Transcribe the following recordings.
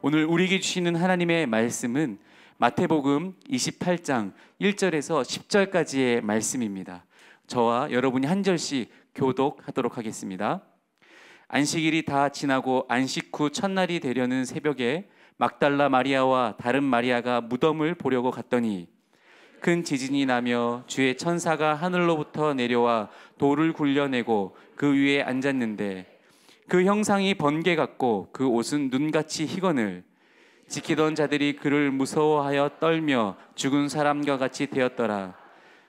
오늘 우리에게 주시는 하나님의 말씀은 마태복음 28장 1절에서 10절까지의 말씀입니다. 저와 여러분이 한 절씩 교독하도록 하겠습니다. 안식일이 다 지나고 안식 후 첫날이 되려는 새벽에 막달라 마리아와 다른 마리아가 무덤을 보려고 갔더니 큰 지진이 나며 주의 천사가 하늘로부터 내려와 돌을 굴려내고 그 위에 앉았는데 그 형상이 번개 같고 그 옷은 눈같이 희거늘. 지키던 자들이 그를 무서워하여 떨며 죽은 사람과 같이 되었더라.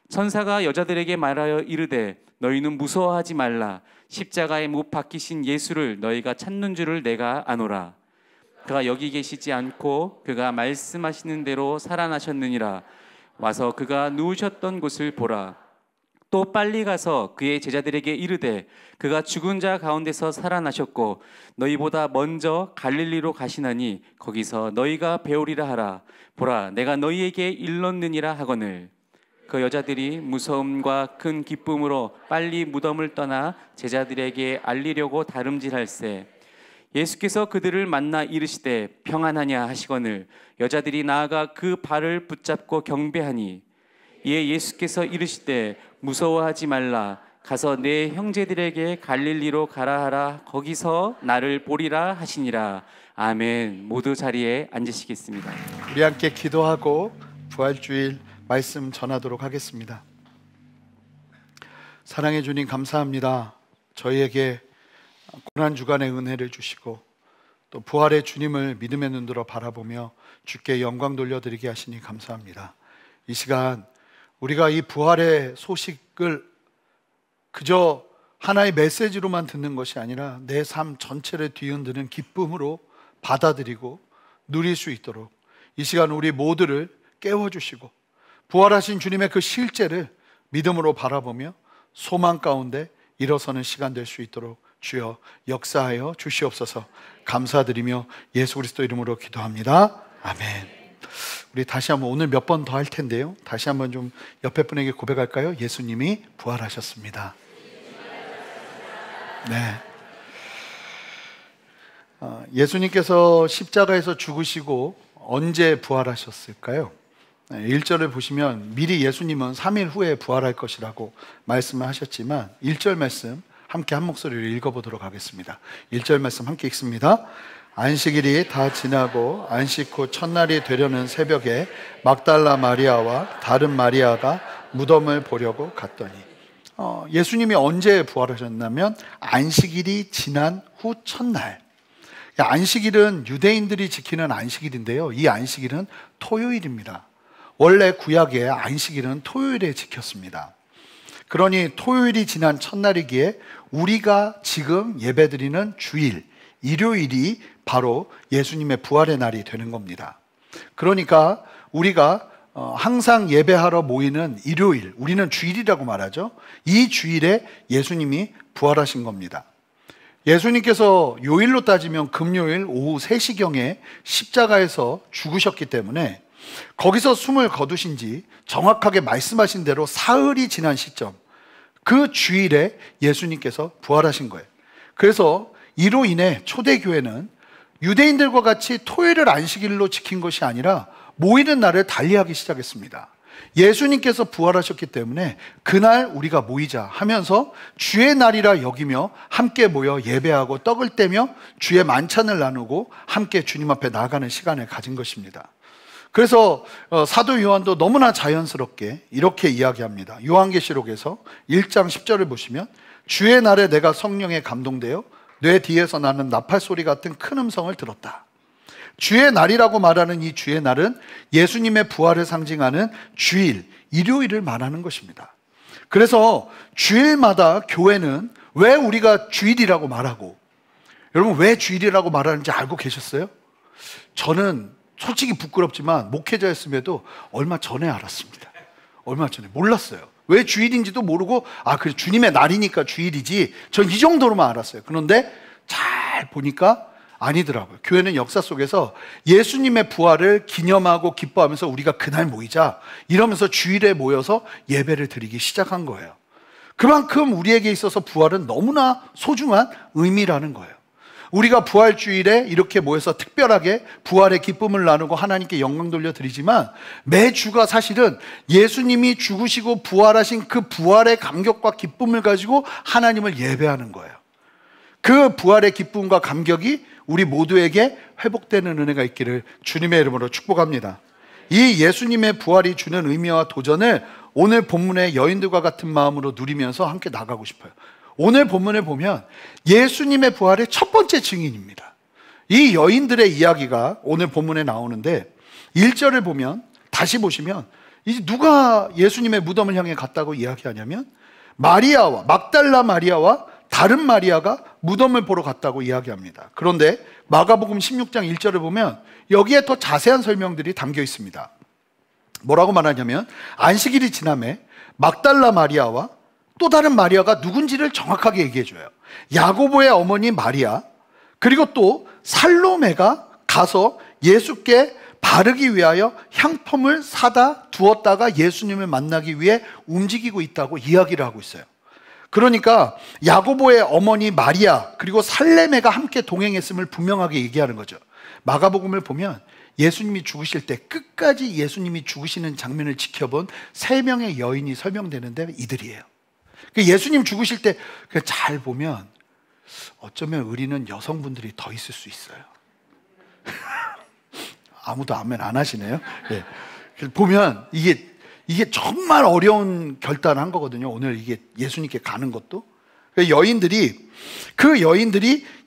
천사가 여자들에게 말하여 이르되 너희는 무서워하지 말라. 십자가에 못 박히신 예수를 너희가 찾는 줄을 내가 아노라. 그가 여기 계시지 않고 그가 말씀하시는 대로 살아나셨느니라. 와서 그가 누우셨던 곳을 보라. 또 빨리 가서 그의 제자들에게 이르되 그가 죽은 자 가운데서 살아나셨고 너희보다 먼저 갈릴리로 가시나니 거기서 너희가 배우리라 하라. 보라, 내가 너희에게 일렀느니라 하거늘. 그 여자들이 무서움과 큰 기쁨으로 빨리 무덤을 떠나 제자들에게 알리려고 다름질할세. 예수께서 그들을 만나 이르시되 평안하냐 하시거늘 여자들이 나아가 그 발을 붙잡고 경배하니 이에 예수께서 이르시되 무서워하지 말라. 가서 내 형제들에게 갈릴리로 가라 하라. 거기서 나를 보리라 하시니라. 아멘. 모두 자리에 앉으시겠습니다. 우리 함께 기도하고 부활주일 말씀 전하도록 하겠습니다. 사랑해 주님 감사합니다. 저희에게 고난주간의 은혜를 주시고 또 부활의 주님을 믿음의 눈으로 바라보며 주께 영광 돌려드리게 하시니 감사합니다. 이 시간 우리가 이 부활의 소식을 그저 하나의 메시지로만 듣는 것이 아니라 내 삶 전체를 뒤흔드는 기쁨으로 받아들이고 누릴 수 있도록 이 시간 우리 모두를 깨워주시고 부활하신 주님의 그 실제를 믿음으로 바라보며 소망 가운데 일어서는 시간 될 수 있도록 주여 역사하여 주시옵소서. 감사드리며 예수 그리스도 이름으로 기도합니다. 아멘. 우리 다시 한번 오늘 몇 번 더 할 텐데요, 다시 한번 좀 옆에 분에게 고백할까요? 예수님이 부활하셨습니다. 네. 예수님께서 십자가에서 죽으시고 언제 부활하셨을까요? 1절을 보시면 미리 예수님은 3일 후에 부활할 것이라고 말씀을 하셨지만 1절 말씀 함께 한 목소리로 읽어보도록 하겠습니다. 1절 말씀 함께 읽습니다. 안식일이 다 지나고 안식 후 첫날이 되려는 새벽에 막달라 마리아와 다른 마리아가 무덤을 보려고 갔더니 예수님이 언제 부활하셨냐면 안식일이 지난 후 첫날. 안식일은 유대인들이 지키는 안식일인데요, 이 안식일은 토요일입니다. 원래 구약의 안식일은 토요일에 지켰습니다. 그러니 토요일이 지난 첫날이기에 우리가 지금 예배드리는 주일, 일요일이 바로 예수님의 부활의 날이 되는 겁니다. 그러니까 우리가 항상 예배하러 모이는 일요일, 우리는 주일이라고 말하죠. 이 주일에 예수님이 부활하신 겁니다. 예수님께서 요일로 따지면 금요일 오후 3시경에 십자가에서 죽으셨기 때문에 거기서 숨을 거두신 지 정확하게 말씀하신 대로 사흘이 지난 시점, 그 주일에 예수님께서 부활하신 거예요. 그래서 이로 인해 초대교회는 유대인들과 같이 토요일을 안식일로 지킨 것이 아니라 모이는 날을 달리하기 시작했습니다. 예수님께서 부활하셨기 때문에 그날 우리가 모이자 하면서 주의 날이라 여기며 함께 모여 예배하고 떡을 떼며 주의 만찬을 나누고 함께 주님 앞에 나아가는 시간을 가진 것입니다. 그래서 사도 요한도 너무나 자연스럽게 이렇게 이야기합니다. 요한계시록에서 1장 10절을 보시면 주의 날에 내가 성령에 감동되어 뇌 뒤에서 나는 나팔 소리 같은 큰 음성을 들었다. 주의 날이라고 말하는 이 주의 날은 예수님의 부활을 상징하는 주일, 일요일을 말하는 것입니다. 그래서 주일마다 교회는 왜 우리가 주일이라고 말하고, 여러분 왜 주일이라고 말하는지 알고 계셨어요? 저는 솔직히 부끄럽지만 목회자였음에도 얼마 전에 알았습니다. 얼마 전에 몰랐어요. 왜 주일인지도 모르고 그래 주님의 날이니까 주일이지, 전 이 정도로만 알았어요. 그런데 잘 보니까 아니더라고요. 교회는 역사 속에서 예수님의 부활을 기념하고 기뻐하면서 우리가 그날 모이자 이러면서 주일에 모여서 예배를 드리기 시작한 거예요. 그만큼 우리에게 있어서 부활은 너무나 소중한 의미라는 거예요. 우리가 부활주일에 이렇게 모여서 특별하게 부활의 기쁨을 나누고 하나님께 영광 돌려드리지만 매주가 사실은 예수님이 죽으시고 부활하신 그 부활의 감격과 기쁨을 가지고 하나님을 예배하는 거예요. 그 부활의 기쁨과 감격이 우리 모두에게 회복되는 은혜가 있기를 주님의 이름으로 축복합니다. 이 예수님의 부활이 주는 의미와 도전을 오늘 본문의 여인들과 같은 마음으로 누리면서 함께 나가고 싶어요. 오늘 본문을 보면 예수님의 부활의 첫 번째 증인입니다. 이 여인들의 이야기가 오늘 본문에 나오는데 1절을 보면, 다시 보시면 이제 누가 예수님의 무덤을 향해 갔다고 이야기하냐면 마리아와, 막달라 마리아와 다른 마리아가 무덤을 보러 갔다고 이야기합니다. 그런데 마가복음 16장 1절을 보면 여기에 더 자세한 설명들이 담겨 있습니다. 뭐라고 말하냐면 안식일이 지남에 막달라 마리아와 또 다른 마리아가 누군지를 정확하게 얘기해줘요. 야고보의 어머니 마리아, 그리고 또 살로메가 가서 예수께 바르기 위하여 향품을 사다 두었다가 예수님을 만나기 위해 움직이고 있다고 이야기를 하고 있어요. 그러니까 야고보의 어머니 마리아 그리고 살레메가 함께 동행했음을 분명하게 얘기하는 거죠. 마가복음을 보면 예수님이 죽으실 때 끝까지 예수님이 죽으시는 장면을 지켜본 3명의 여인이 설명되는데 이들이에요. 예수님 죽으실 때 잘 보면 어쩌면 의리는 여성분들이 더 있을 수 있어요. 아무도 아멘 안 하시네요. 네. 보면 이게 정말 어려운 결단한 거거든요. 오늘 이게 예수님께 가는 것도. 그 여인들이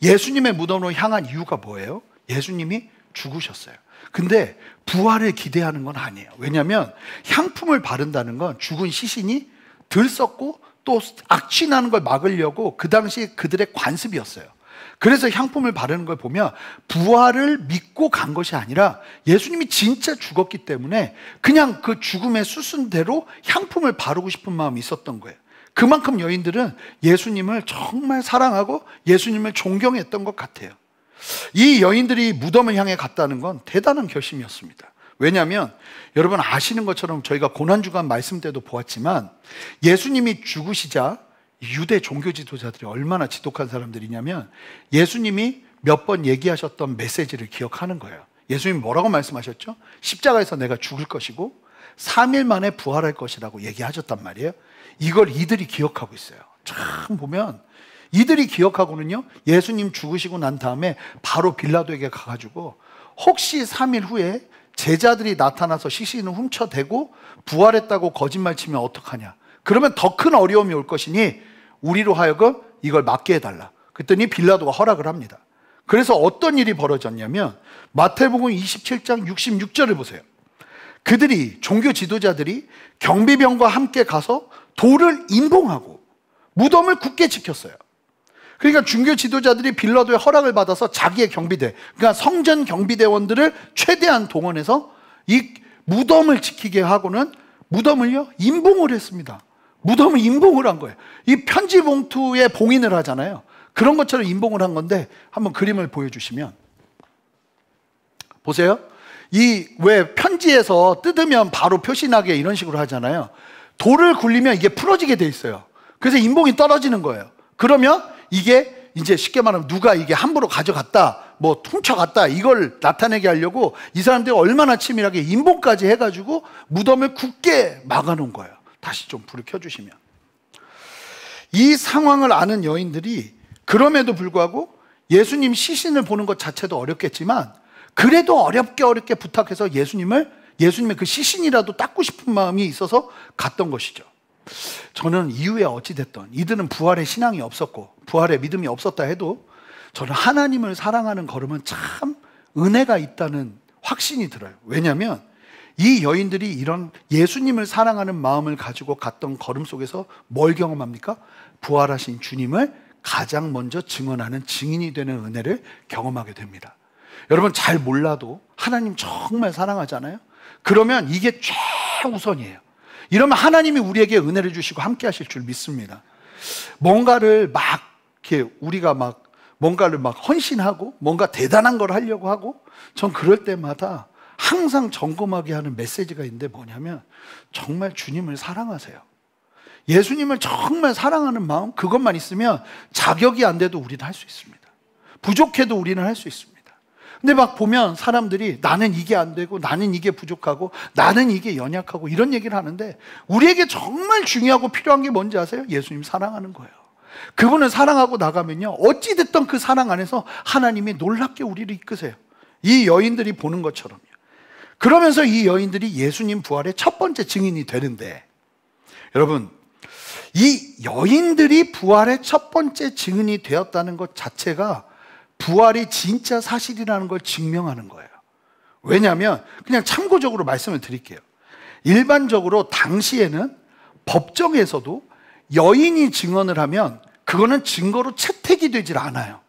예수님의 무덤으로 향한 이유가 뭐예요? 예수님이 죽으셨어요. 근데 부활을 기대하는 건 아니에요. 왜냐하면 향품을 바른다는 건 죽은 시신이 들썩고 또 악취나는 걸 막으려고 그 당시 그들의 관습이었어요. 그래서 향품을 바르는 걸 보면 부활을 믿고 간 것이 아니라 예수님이 진짜 죽었기 때문에 그냥 그 죽음의 수순대로 향품을 바르고 싶은 마음이 있었던 거예요. 그만큼 여인들은 예수님을 정말 사랑하고 예수님을 존경했던 것 같아요. 이 여인들이 무덤을 향해 갔다는 건 대단한 결심이었습니다. 왜냐하면 여러분 아시는 것처럼 저희가 고난주간 말씀 때도 보았지만 예수님이 죽으시자 유대 종교 지도자들이 얼마나 지독한 사람들이냐면 예수님이 몇 번 얘기하셨던 메시지를 기억하는 거예요. 예수님이 뭐라고 말씀하셨죠? 십자가에서 내가 죽을 것이고 3일 만에 부활할 것이라고 얘기하셨단 말이에요. 이걸 이들이 기억하고 있어요. 참 보면 이들이 기억하고는요, 예수님 죽으시고 난 다음에 바로 빌라도에게 가가지고 혹시 3일 후에 제자들이 나타나서 시신을 훔쳐대고 부활했다고 거짓말 치면 어떡하냐, 그러면 더 큰 어려움이 올 것이니 우리로 하여금 이걸 막게 해달라. 그랬더니 빌라도가 허락을 합니다. 그래서 어떤 일이 벌어졌냐면 마태복음 27장 66절을 보세요. 그들이, 종교 지도자들이 경비병과 함께 가서 돌을 임봉하고 무덤을 굳게 지켰어요. 그러니까 종교 지도자들이 빌라도의 허락을 받아서 자기의 경비대, 그러니까 성전 경비대원들을 최대한 동원해서 이 무덤을 지키게 하고는 무덤을요 임봉을 했습니다. 무덤을 임봉을 한 거예요. 이 편지 봉투에 봉인을 하잖아요. 그런 것처럼 임봉을 한 건데 한번 그림을 보여주시면 보세요. 이 왜 편지에서 뜯으면 바로 표시나게 이런 식으로 하잖아요. 돌을 굴리면 이게 풀어지게 돼 있어요. 그래서 임봉이 떨어지는 거예요. 그러면 이게 이제 쉽게 말하면 누가 이게 함부로 가져갔다, 뭐 훔쳐갔다, 이걸 나타내게 하려고 이 사람들이 얼마나 치밀하게 임봉까지 해가지고 무덤을 굳게 막아놓은 거예요. 다시 좀 불을 켜주시면, 이 상황을 아는 여인들이 그럼에도 불구하고 예수님 시신을 보는 것 자체도 어렵겠지만 그래도 어렵게 부탁해서 예수님의 그 시신이라도 닦고 싶은 마음이 있어서 갔던 것이죠. 저는 이후에 어찌됐든 이들은 부활의 신앙이 없었고 부활의 믿음이 없었다 해도 저는 하나님을 사랑하는 걸음은 참 은혜가 있다는 확신이 들어요. 왜냐하면 이 여인들이 이런 예수님을 사랑하는 마음을 가지고 갔던 걸음 속에서 뭘 경험합니까? 부활하신 주님을 가장 먼저 증언하는 증인이 되는 은혜를 경험하게 됩니다. 여러분 잘 몰라도 하나님 정말 사랑하잖아요. 그러면 이게 최우선이에요. 이러면 하나님이 우리에게 은혜를 주시고 함께 하실 줄 믿습니다. 뭔가를 막 이렇게 우리가 막 뭔가를 막 헌신하고 뭔가 대단한 걸 하려고 하고, 전 그럴 때마다 항상 점검하게 하는 메시지가 있는데 뭐냐면 정말 주님을 사랑하세요. 예수님을 정말 사랑하는 마음, 그것만 있으면 자격이 안 돼도 우리는 할 수 있습니다. 부족해도 우리는 할 수 있습니다. 근데 막 보면 사람들이 나는 이게 안 되고 나는 이게 부족하고 나는 이게 연약하고 이런 얘기를 하는데, 우리에게 정말 중요하고 필요한 게 뭔지 아세요? 예수님 사랑하는 거예요. 그분을 사랑하고 나가면요, 어찌됐든 그 사랑 안에서 하나님이 놀랍게 우리를 이끄세요. 이 여인들이 보는 것처럼요. 그러면서 이 여인들이 예수님 부활의 첫 번째 증인이 되는데, 여러분, 이 여인들이 부활의 첫 번째 증인이 되었다는 것 자체가 부활이 진짜 사실이라는 걸 증명하는 거예요. 왜냐하면, 그냥 참고적으로 말씀을 드릴게요. 일반적으로 당시에는 법정에서도 여인이 증언을 하면 그거는 증거로 채택이 되질 않아요.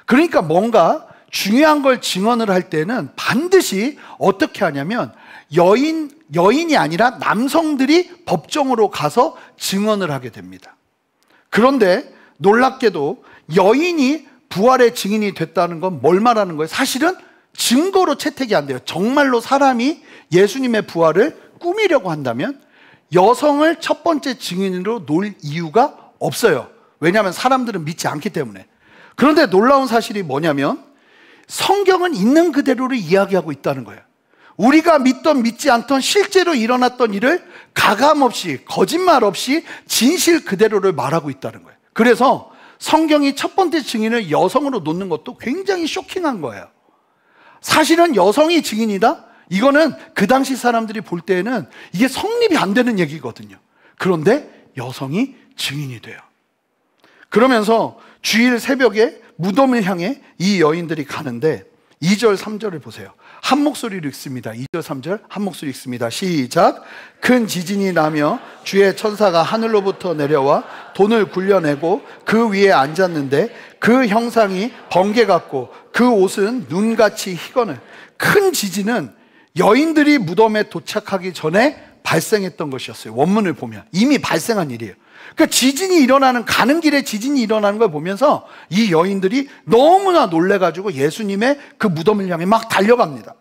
그러니까 뭔가 중요한 걸 증언을 할 때는 반드시 어떻게 하냐면 여인이 아니라 남성들이 법정으로 가서 증언을 하게 됩니다. 그런데 놀랍게도 여인이 부활의 증인이 됐다는 건 뭘 말하는 거예요? 사실은 증거로 채택이 안 돼요. 정말로 사람이 예수님의 부활을 꾸미려고 한다면 여성을 첫 번째 증인으로 놓을 이유가 없어요. 왜냐하면 사람들은 믿지 않기 때문에. 그런데 놀라운 사실이 뭐냐면 성경은 있는 그대로를 이야기하고 있다는 거예요. 우리가 믿던 믿지 않던 실제로 일어났던 일을 가감없이, 거짓말 없이 진실 그대로를 말하고 있다는 거예요. 그래서 성경이 첫 번째 증인을 여성으로 놓는 것도 굉장히 쇼킹한 거예요. 사실은 여성이 증인이다? 이거는 그 당시 사람들이 볼 때에는 이게 성립이 안 되는 얘기거든요. 그런데 여성이 증인이 돼요. 그러면서 주일 새벽에 무덤을 향해 이 여인들이 가는데 2절 3절을 보세요. 한 목소리로 읽습니다. 2절 3절 한 목소리 읽습니다. 시작. 큰 지진이 나며 주의 천사가 하늘로부터 내려와 돈을 굴려내고 그 위에 앉았는데 그 형상이 번개 같고 그 옷은 눈같이 희거늘. 큰 지진은 여인들이 무덤에 도착하기 전에 발생했던 것이었어요. 원문을 보면 이미 발생한 일이에요. 그러니까 지진이 일어나는, 가는 길에 지진이 일어나는 걸 보면서 이 여인들이 너무나 놀래가지고 예수님의 그 무덤을 향해 막 달려갑니다.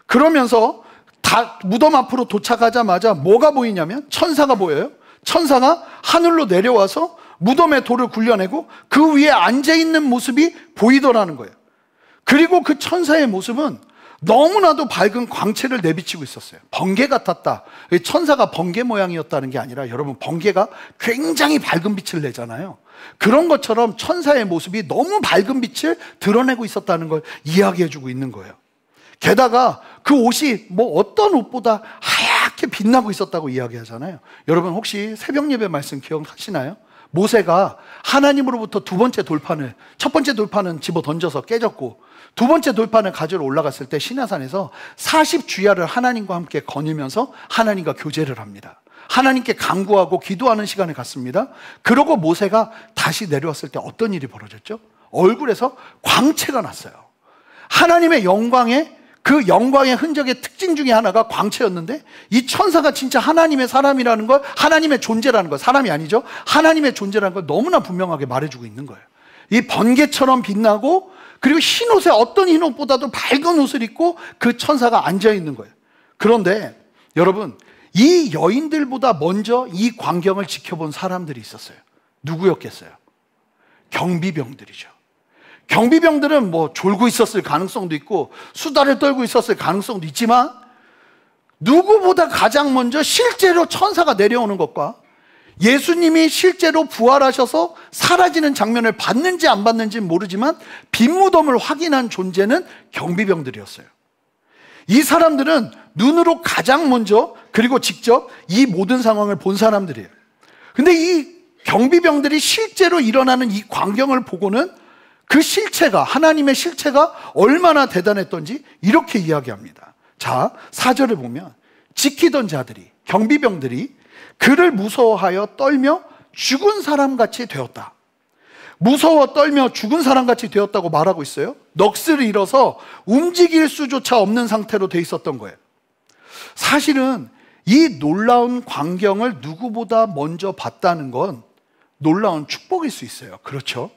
그러면서 다 무덤 앞으로 도착하자마자 뭐가 보이냐면 천사가 보여요. 천사가 하늘로 내려와서 무덤에 돌을 굴려내고 그 위에 앉아있는 모습이 보이더라는 거예요. 그리고 그 천사의 모습은 너무나도 밝은 광채를 내비치고 있었어요. 번개 같았다. 천사가 번개 모양이었다는 게 아니라, 여러분, 번개가 굉장히 밝은 빛을 내잖아요. 그런 것처럼 천사의 모습이 너무 밝은 빛을 드러내고 있었다는 걸 이야기해주고 있는 거예요. 게다가 그 옷이 뭐 어떤 옷보다 하얗게 빛나고 있었다고 이야기하잖아요. 여러분, 혹시 새벽 예배 말씀 기억하시나요? 모세가 하나님으로부터 두 번째 돌판을, 첫 번째 돌판은 집어 던져서 깨졌고 두 번째 돌판을 가지러 올라갔을 때 시내산에서 40주야를 하나님과 함께 거닐면서 하나님과 교제를 합니다. 하나님께 간구하고 기도하는 시간을 갖습니다. 그러고 모세가 다시 내려왔을 때 어떤 일이 벌어졌죠? 얼굴에서 광채가 났어요. 하나님의 영광의, 그 영광의 흔적의 특징 중에 하나가 광채였는데, 이 천사가 진짜 하나님의 사람이라는 걸, 하나님의 존재라는 걸, 사람이 아니죠, 하나님의 존재라는 걸 너무나 분명하게 말해주고 있는 거예요. 이 번개처럼 빛나고, 그리고 흰 옷에 어떤 흰 옷보다도 밝은 옷을 입고 그 천사가 앉아있는 거예요. 그런데 여러분, 이 여인들보다 먼저 이 광경을 지켜본 사람들이 있었어요. 누구였겠어요? 경비병들이죠. 경비병들은 뭐 졸고 있었을 가능성도 있고 수다를 떨고 있었을 가능성도 있지만, 누구보다 가장 먼저 실제로 천사가 내려오는 것과 예수님이 실제로 부활하셔서 사라지는 장면을 봤는지 안 봤는지는 모르지만 빈무덤을 확인한 존재는 경비병들이었어요. 이 사람들은 눈으로 가장 먼저, 그리고 직접 이 모든 상황을 본 사람들이에요. 근데 이 경비병들이 실제로 일어나는 이 광경을 보고는 그 실체가, 하나님의 실체가 얼마나 대단했던지 이렇게 이야기합니다. 자, 4절을 보면 지키던 자들이, 경비병들이 그를 무서워하여 떨며 죽은 사람같이 되었다. 무서워 떨며 죽은 사람같이 되었다고 말하고 있어요. 넋을 잃어서 움직일 수조차 없는 상태로 돼 있었던 거예요. 사실은 이 놀라운 광경을 누구보다 먼저 봤다는 건 놀라운 축복일 수 있어요. 그렇죠?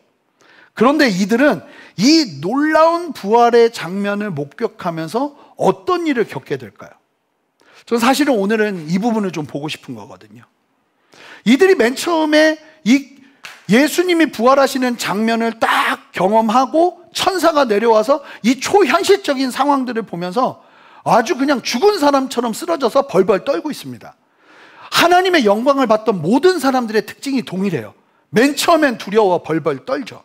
그런데 이들은 이 놀라운 부활의 장면을 목격하면서 어떤 일을 겪게 될까요? 저는 사실은 오늘은 이 부분을 좀 보고 싶은 거거든요. 이들이 맨 처음에 이 예수님이 부활하시는 장면을 딱 경험하고 천사가 내려와서 이 초현실적인 상황들을 보면서 아주 그냥 죽은 사람처럼 쓰러져서 벌벌 떨고 있습니다. 하나님의 영광을 봤던 모든 사람들의 특징이 동일해요. 맨 처음엔 두려워 벌벌 떨죠.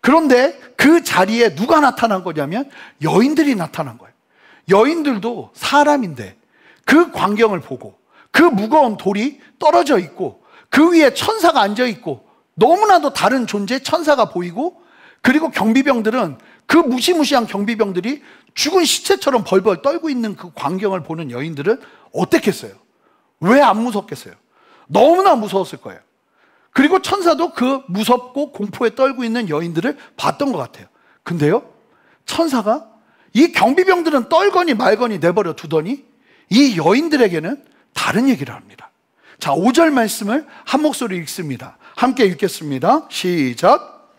그런데 그 자리에 누가 나타난 거냐면 여인들이 나타난 거예요. 여인들도 사람인데 그 광경을 보고 그 무거운 돌이 떨어져 있고 그 위에 천사가 앉아 있고 너무나도 다른 존재 천사가 보이고, 그리고 경비병들은 그 무시무시한 경비병들이 죽은 시체처럼 벌벌 떨고 있는 그 광경을 보는 여인들은 어땠겠어요? 왜 안 무섭겠어요? 너무나 무서웠을 거예요. 그리고 천사도 그 무섭고 공포에 떨고 있는 여인들을 봤던 것 같아요. 근데요, 천사가 이 경비병들은 떨거니 말거니 내버려 두더니 이 여인들에게는 다른 얘기를 합니다. 자, 5절 말씀을 한 목소리 읽습니다. 함께 읽겠습니다. 시작.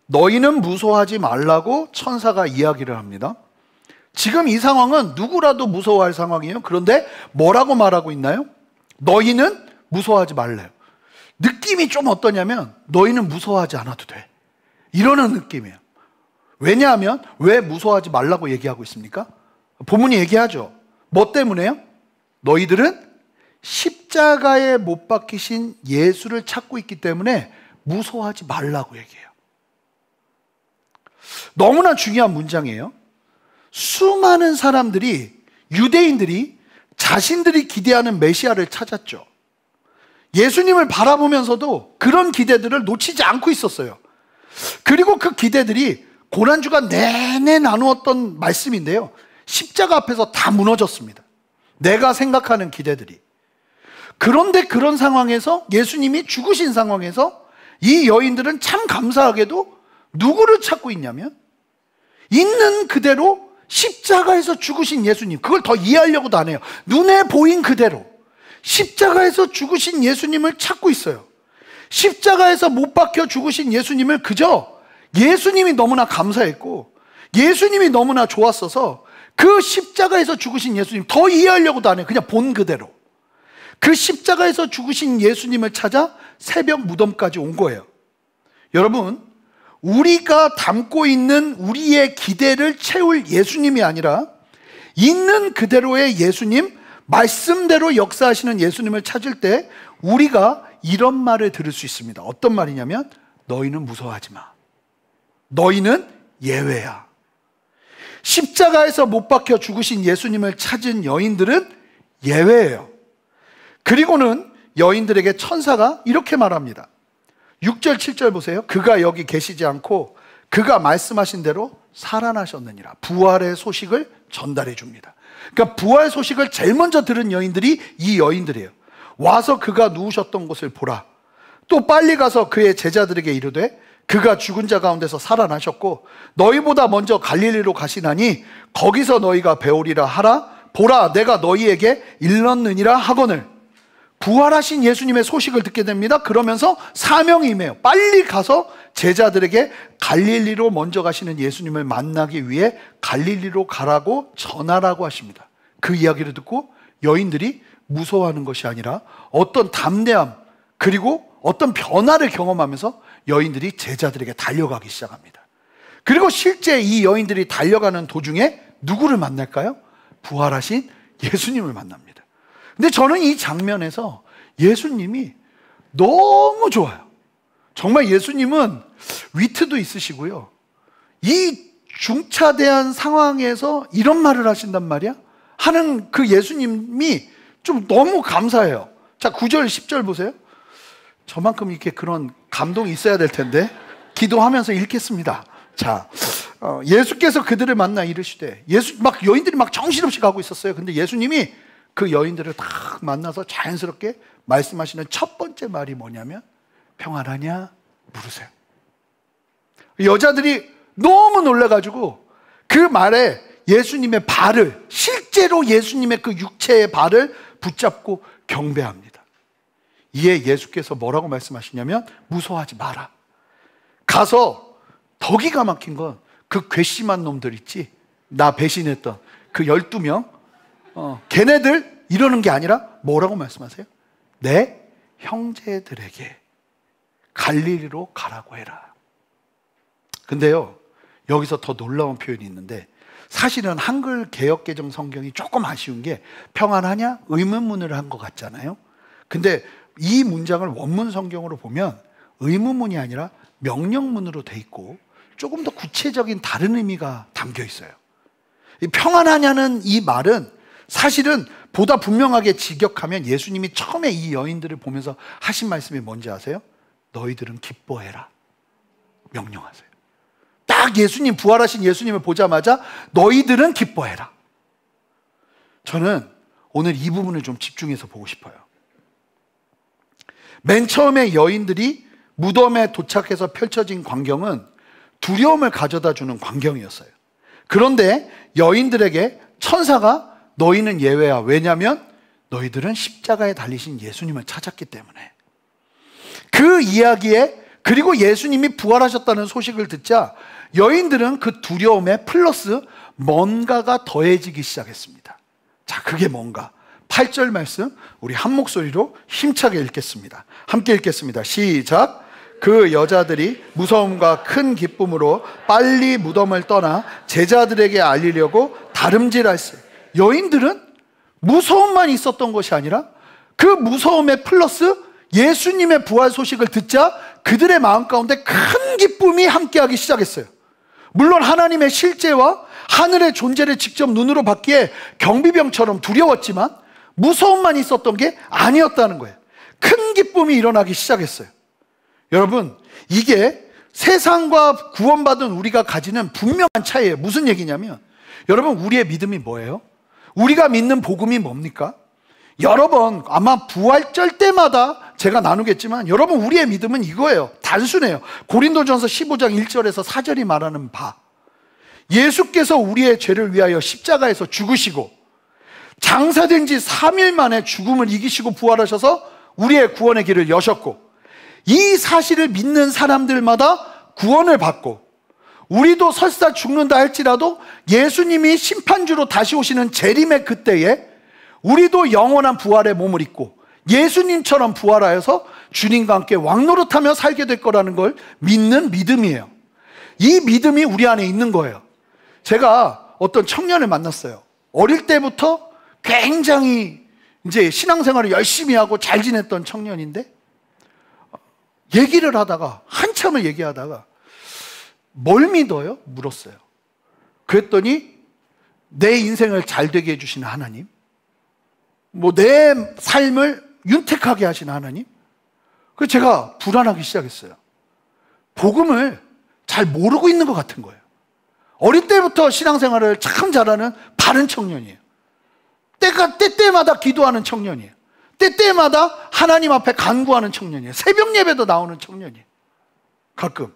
너희는 무서워하지 말라고 천사가 이야기를 합니다. 지금 이 상황은 누구라도 무서워할 상황이에요. 그런데 뭐라고 말하고 있나요? 너희는 무서워하지 말래요. 느낌이 좀 어떠냐면 너희는 무서워하지 않아도 돼, 이러는 느낌이에요. 왜냐하면 왜 무서워하지 말라고 얘기하고 있습니까? 본문이 얘기하죠. 뭐 때문에요? 너희들은 십자가에 못 박히신 예수를 찾고 있기 때문에 무서워하지 말라고 얘기해요. 너무나 중요한 문장이에요. 수많은 사람들이, 유대인들이 자신들이 기대하는 메시아를 찾았죠. 예수님을 바라보면서도 그런 기대들을 놓치지 않고 있었어요. 그리고 그 기대들이 고난주가 내내 나누었던 말씀인데요, 십자가 앞에서 다 무너졌습니다. 내가 생각하는 기대들이. 그런데 그런 상황에서, 예수님이 죽으신 상황에서 이 여인들은 참 감사하게도 누구를 찾고 있냐면 있는 그대로 십자가에서 죽으신 예수님, 그걸 더 이해하려고도 안 해요. 눈에 보인 그대로 십자가에서 죽으신 예수님을 찾고 있어요. 십자가에서 못 박혀 죽으신 예수님을 그저 예수님이 너무나 감사했고 예수님이 너무나 좋았어서 그 십자가에서 죽으신 예수님 더 이해하려고도 안 해요. 그냥 본 그대로 그 십자가에서 죽으신 예수님을 찾아 새벽 무덤까지 온 거예요. 여러분, 우리가 담고 있는 우리의 기대를 채울 예수님이 아니라 있는 그대로의 예수님, 말씀대로 역사하시는 예수님을 찾을 때 우리가 이런 말을 들을 수 있습니다. 어떤 말이냐면 너희는 무서워하지 마, 너희는 예외야. 십자가에서 못 박혀 죽으신 예수님을 찾은 여인들은 예외예요. 그리고는 여인들에게 천사가 이렇게 말합니다. 6절 7절 보세요. 그가 여기 계시지 않고 그가 말씀하신 대로 살아나셨느니라. 부활의 소식을 전달해 줍니다. 그러니까 부활 소식을 제일 먼저 들은 여인들이 이 여인들이에요. 와서 그가 누우셨던 곳을 보라. 또 빨리 가서 그의 제자들에게 이르되 그가 죽은 자 가운데서 살아나셨고 너희보다 먼저 갈릴리로 가시나니 거기서 너희가 배우리라 하라. 보라, 내가 너희에게 일렀느니라 하거늘. 부활하신 예수님의 소식을 듣게 됩니다. 그러면서 사명이 임해요. 빨리 가서 제자들에게 갈릴리로 먼저 가시는 예수님을 만나기 위해 갈릴리로 가라고 전하라고 하십니다. 그 이야기를 듣고 여인들이 무서워하는 것이 아니라 어떤 담대함, 그리고 어떤 변화를 경험하면서 여인들이 제자들에게 달려가기 시작합니다. 그리고 실제 이 여인들이 달려가는 도중에 누구를 만날까요? 부활하신 예수님을 만납니다. 근데 저는 이 장면에서 예수님이 너무 좋아요. 정말 예수님은 위트도 있으시고요, 이 중차대한 상황에서 이런 말을 하신단 말이야 하는 그 예수님이 좀 너무 감사해요. 자, 9절 10절 보세요. 저만큼 이렇게 그런 감동이 있어야 될 텐데 기도하면서 읽겠습니다. 자, 예수께서 그들을 만나 이르시되, 여인들이 막 정신없이 가고 있었어요. 근데 예수님이 그 여인들을 딱 만나서 자연스럽게 말씀하시는 첫 번째 말이 뭐냐면 평안하냐 물으세요. 여자들이 너무 놀라가지고 그 말에 예수님의 발을, 실제로 예수님의 그 육체의 발을 붙잡고 경배합니다. 이에 예수께서 뭐라고 말씀하시냐면 무서워하지 마라. 가서 더 기가 막힌 건 그 괘씸한 놈들 있지, 나 배신했던 그 12명, 걔네들 이러는 게 아니라 뭐라고 말씀하세요? 내 형제들에게 갈릴리로 가라고 해라. 근데요, 여기서 더 놀라운 표현이 있는데, 사실은 한글 개역개정 성경이 조금 아쉬운 게 평안하냐? 의문문을 한 것 같잖아요. 근데 이 문장을 원문 성경으로 보면 의문문이 아니라 명령문으로 돼 있고 조금 더 구체적인 다른 의미가 담겨 있어요. 이 평안하냐는 이 말은 사실은 보다 분명하게 직역하면 예수님이 처음에 이 여인들을 보면서 하신 말씀이 뭔지 아세요? 너희들은 기뻐해라. 명령하세요. 딱 예수님, 부활하신 예수님을 보자마자 너희들은 기뻐해라. 저는 오늘 이 부분을 좀 집중해서 보고 싶어요. 맨 처음에 여인들이 무덤에 도착해서 펼쳐진 광경은 두려움을 가져다 주는 광경이었어요. 그런데 여인들에게 천사가 너희는 예외야. 왜냐하면 너희들은 십자가에 달리신 예수님을 찾았기 때문에. 그 이야기에, 그리고 예수님이 부활하셨다는 소식을 듣자 여인들은 그 두려움에 플러스 뭔가가 더해지기 시작했습니다. 자, 그게 뭔가? 8절 말씀 우리 한 목소리로 힘차게 읽겠습니다. 함께 읽겠습니다. 시작. 그 여자들이 무서움과 큰 기쁨으로 빨리 무덤을 떠나 제자들에게 알리려고 다름질할세. 여인들은 무서움만 있었던 것이 아니라 그 무서움에 플러스 예수님의 부활 소식을 듣자 그들의 마음 가운데 큰 기쁨이 함께하기 시작했어요. 물론 하나님의 실제와 하늘의 존재를 직접 눈으로 봤기에 경비병처럼 두려웠지만 무서움만 있었던 게 아니었다는 거예요. 큰 기쁨이 일어나기 시작했어요. 여러분, 이게 세상과 구원받은 우리가 가지는 분명한 차이예요. 무슨 얘기냐면, 여러분, 우리의 믿음이 뭐예요? 우리가 믿는 복음이 뭡니까? 여러 번 아마 부활절 때마다 제가 나누겠지만, 여러분, 우리의 믿음은 이거예요. 단순해요. 고린도전서 15장 1절에서 4절이 말하는 바, 예수께서 우리의 죄를 위하여 십자가에서 죽으시고 장사된 지 3일 만에 죽음을 이기시고 부활하셔서 우리의 구원의 길을 여셨고, 이 사실을 믿는 사람들마다 구원을 받고, 우리도 설사 죽는다 할지라도 예수님이 심판주로 다시 오시는 재림의 그때에 우리도 영원한 부활의 몸을 입고 예수님처럼 부활하여서 주님과 함께 왕노릇하며 살게 될 거라는 걸 믿는 믿음이에요. 이 믿음이 우리 안에 있는 거예요. 제가 어떤 청년을 만났어요. 어릴 때부터 굉장히 이제 신앙생활을 열심히 하고 잘 지냈던 청년인데, 얘기를 하다가, 한참을 얘기하다가 뭘 믿어요? 물었어요. 그랬더니 내 인생을 잘 되게 해주시는 하나님, 내 삶을 윤택하게 하시는 하나님. 그래서 제가 불안하기 시작했어요. 복음을 잘 모르고 있는 것 같은 거예요. 어릴 때부터 신앙생활을 참 잘하는 바른 청년이에요. 때때마다 기도하는 청년이에요. 때때마다 하나님 앞에 간구하는 청년이에요. 새벽 예배도 나오는 청년이에요. 가끔.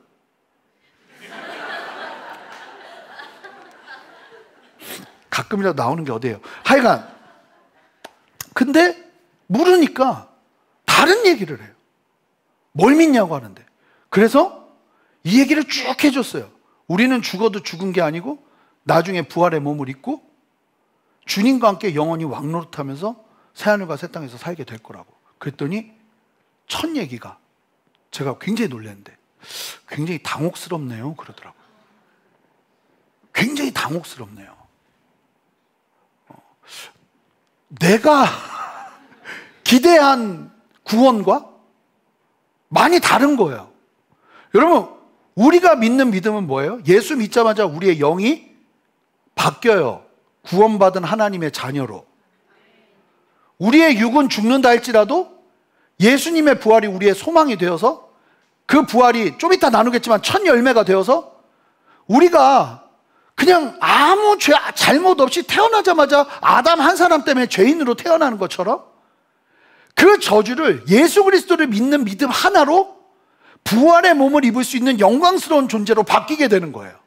가끔이라도 나오는 게 어디예요? 하여간, 근데 물으니까 다른 얘기를 해요. 뭘 믿냐고 하는데. 그래서 이 얘기를 쭉 해줬어요. 우리는 죽어도 죽은 게 아니고 나중에 부활의 몸을 입고 주님과 함께 영원히 왕노릇하면서 새하늘과 새 땅에서 살게 될 거라고. 그랬더니 첫 얘기가, 제가 굉장히 놀랐는데, 굉장히 당혹스럽네요 그러더라고요. 굉장히 당혹스럽네요. 내가 기대한 구원과 많이 다른 거예요. 여러분, 우리가 믿는 믿음은 뭐예요? 예수 믿자마자 우리의 영이 바뀌어요. 구원받은 하나님의 자녀로. 우리의 육은 죽는다 할지라도 예수님의 부활이 우리의 소망이 되어서, 그 부활이 좀 이따 나누겠지만 첫 열매가 되어서 우리가 그냥 아무 잘못 없이 태어나자마자 아담 한 사람 때문에 죄인으로 태어나는 것처럼 그 저주를 예수 그리스도를 믿는 믿음 하나로 부활의 몸을 입을 수 있는 영광스러운 존재로 바뀌게 되는 거예요.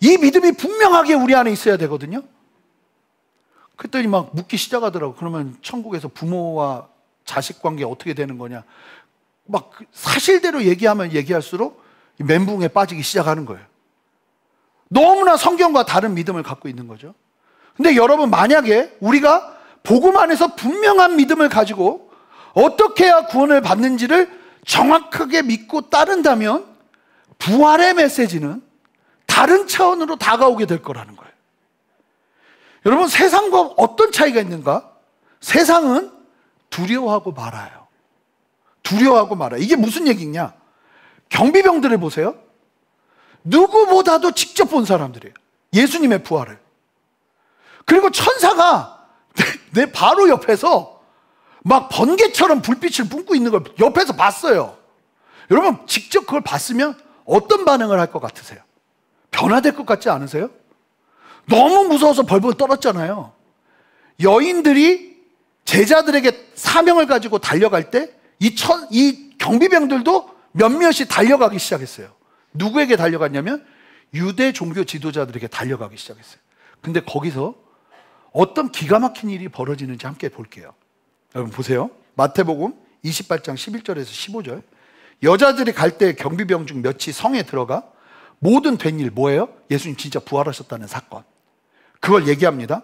이 믿음이 분명하게 우리 안에 있어야 되거든요. 그랬더니 막 묻기 시작하더라고. 그러면 천국에서 부모와 자식 관계 어떻게 되는 거냐. 막 사실대로 얘기하면 얘기할수록 멘붕에 빠지기 시작하는 거예요. 너무나 성경과 다른 믿음을 갖고 있는 거죠. 근데 여러분, 만약에 우리가 복음 안에서 분명한 믿음을 가지고 어떻게 해야 구원을 받는지를 정확하게 믿고 따른다면 부활의 메시지는 다른 차원으로 다가오게 될 거라는 거예요. 여러분, 세상과 어떤 차이가 있는가? 세상은 두려워하고 말아요. 두려워하고 말아요. 이게 무슨 얘기냐? 경비병들을 보세요. 누구보다도 직접 본 사람들이에요. 예수님의 부활을. 그리고 천사가 내 바로 옆에서 막 번개처럼 불빛을 뿜고 있는 걸 옆에서 봤어요. 여러분, 직접 그걸 봤으면 어떤 반응을 할 것 같으세요? 변화될 것 같지 않으세요? 너무 무서워서 벌벌 떨었잖아요. 여인들이 제자들에게 사명을 가지고 달려갈 때 이 경비병들도 몇몇이 달려가기 시작했어요. 누구에게 달려갔냐면 유대 종교 지도자들에게 달려가기 시작했어요. 근데 거기서 어떤 기가 막힌 일이 벌어지는지 함께 볼게요. 여러분 보세요. 마태복음 28장 11절에서 15절. 여자들이 갈 때 경비병 중 몇이 성에 들어가 모든 된 일 뭐예요? 예수님 진짜 부활하셨다는 사건. 그걸 얘기합니다.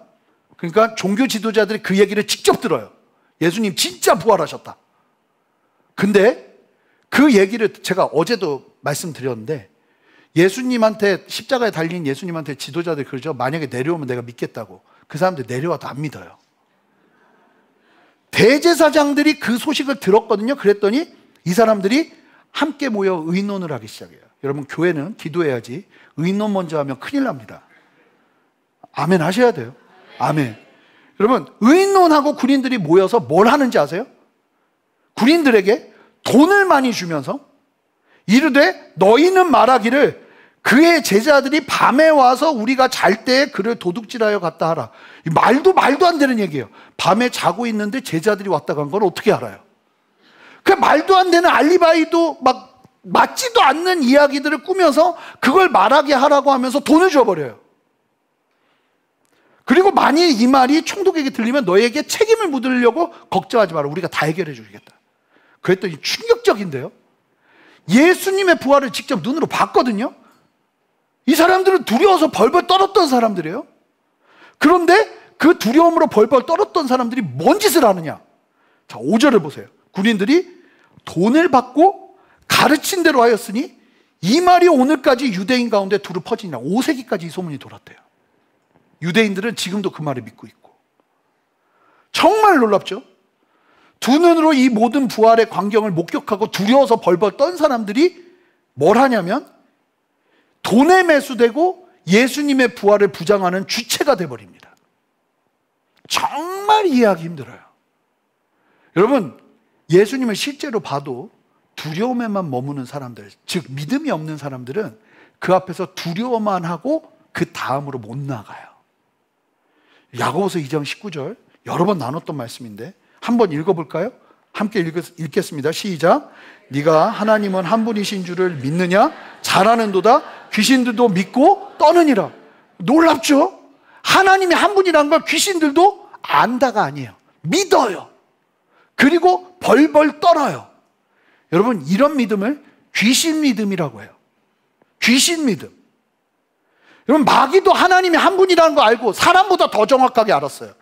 그러니까 종교 지도자들이 그 얘기를 직접 들어요. 예수님 진짜 부활하셨다. 근데 그 얘기를 제가 어제도 말씀드렸는데, 예수님한테 십자가에 달린 예수님한테 지도자들이 그러죠. 만약에 내려오면 내가 믿겠다고. 그 사람들 내려와도 안 믿어요. 대제사장들이 그 소식을 들었거든요. 그랬더니 이 사람들이 함께 모여 의논을 하기 시작해요. 여러분, 교회는 기도해야지 의논 먼저 하면 큰일 납니다. 아멘 하셔야 돼요. 아멘. 여러분, 의논하고 군인들이 모여서 뭘 하는지 아세요? 군인들에게 돈을 많이 주면서 이르되 너희는 말하기를 그의 제자들이 밤에 와서 우리가 잘 때에 그를 도둑질하여 갔다 하라. 말도 안 되는 얘기예요. 밤에 자고 있는데 제자들이 왔다 간 걸 어떻게 알아요? 그 말도 안 되는 알리바이도 막 맞지도 않는 이야기들을 꾸며서 그걸 말하게 하라고 하면서 돈을 줘버려요. 그리고 만일 이 말이 총독에게 들리면 너에게 책임을 묻으려고 걱정하지 마라. 우리가 다 해결해 주겠다. 그랬더니 충격적인데요. 예수님의 부활을 직접 눈으로 봤거든요. 이 사람들은 두려워서 벌벌 떨었던 사람들이에요. 그런데 그 두려움으로 벌벌 떨었던 사람들이 뭔 짓을 하느냐? 자, 5절을 보세요. 군인들이 돈을 받고 가르친 대로 하였으니 이 말이 오늘까지 유대인 가운데 두루 퍼지니라. 5세기까지 이 소문이 돌았대요. 유대인들은 지금도 그 말을 믿고 있고. 정말 놀랍죠? 두 눈으로 이 모든 부활의 광경을 목격하고 두려워서 벌벌 떤 사람들이 뭘 하냐면 돈에 매수되고 예수님의 부활을 부장하는 주체가 돼버립니다. 정말 이해하기 힘들어요. 여러분, 예수님을 실제로 봐도 두려움에만 머무는 사람들, 즉 믿음이 없는 사람들은 그 앞에서 두려워만 하고 그 다음으로 못 나가요. 야고보서 2장 19절 여러 번 나눴던 말씀인데 한번 읽어볼까요? 함께 읽겠습니다. 시작. 네가 하나님은 한 분이신 줄을 믿느냐? 잘하는도다. 귀신들도 믿고 떠느니라. 놀랍죠? 하나님이 한 분이라는 걸 귀신들도 안다가 아니에요. 믿어요. 그리고 벌벌 떨어요. 여러분, 이런 믿음을 귀신 믿음이라고 해요. 귀신 믿음. 여러분, 마귀도 하나님이 한 분이라는 거 알고 사람보다 더 정확하게 알았어요.